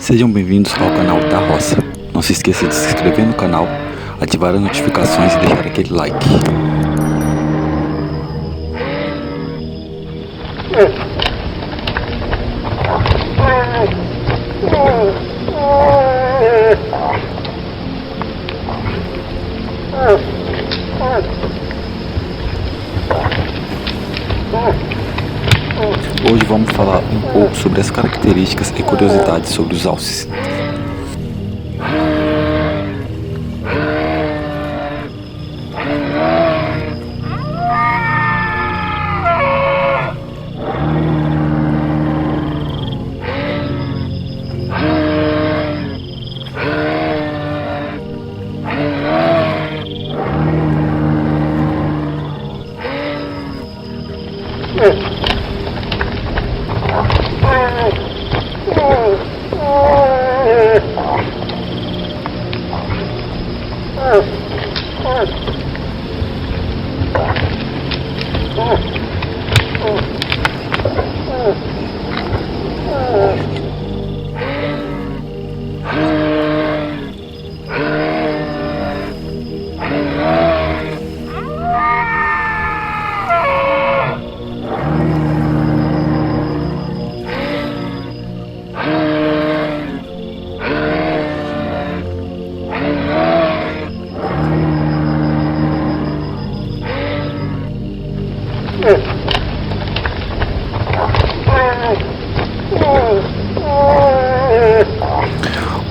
Sejam bem-vindos ao canal da Roça. Não se esqueça de se inscrever no canal, ativar as notificações e deixar aquele like. Hoje vamos falar um pouco sobre as características e curiosidades sobre os alces.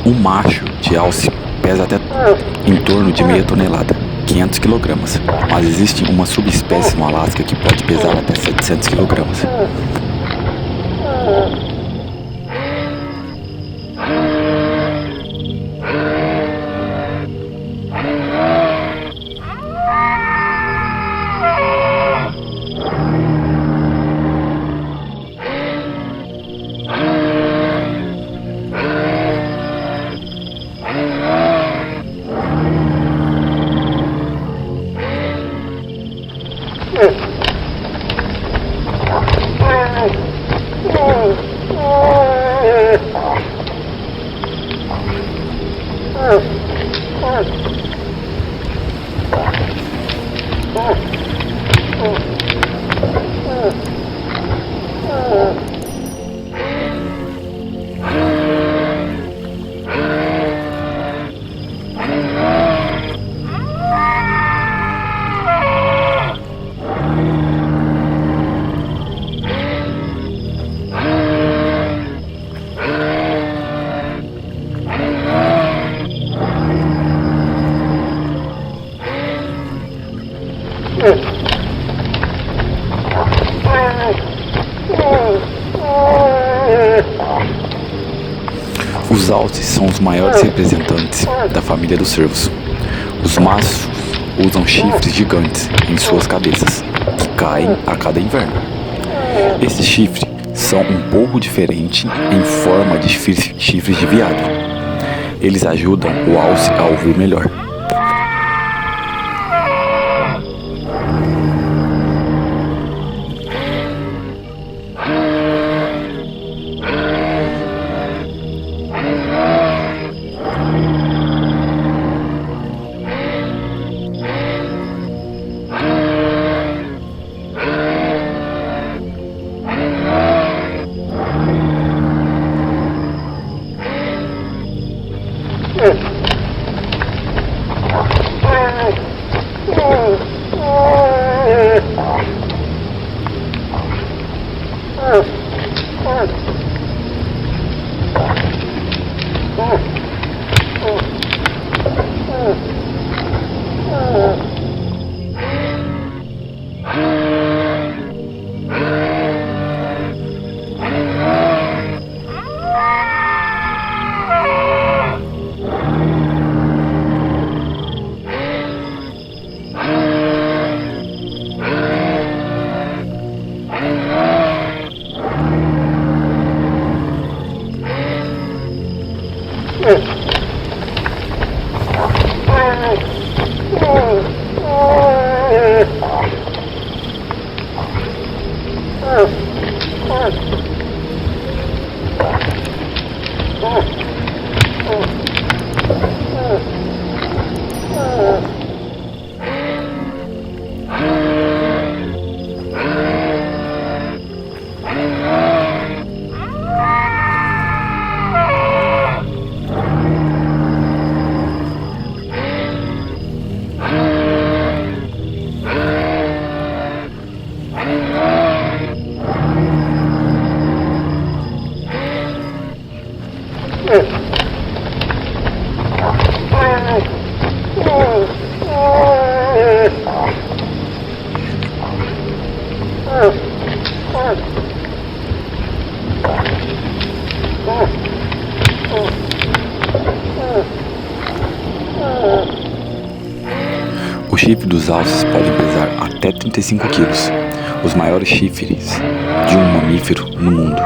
Um macho de alce pesa até em torno de meia tonelada, 500 kg, mas existe uma subespécie no Alasca que pode pesar até 700 kg. Os alces são os maiores representantes da família dos cervos. Os machos usam chifres gigantes em suas cabeças, que caem a cada inverno. Esses chifres são um pouco diferentes em forma de chifres de veado. Eles ajudam o alce a ouvir melhor. O chifre dos alces podem pesar até 35 quilos, os maiores chifres de um mamífero no mundo.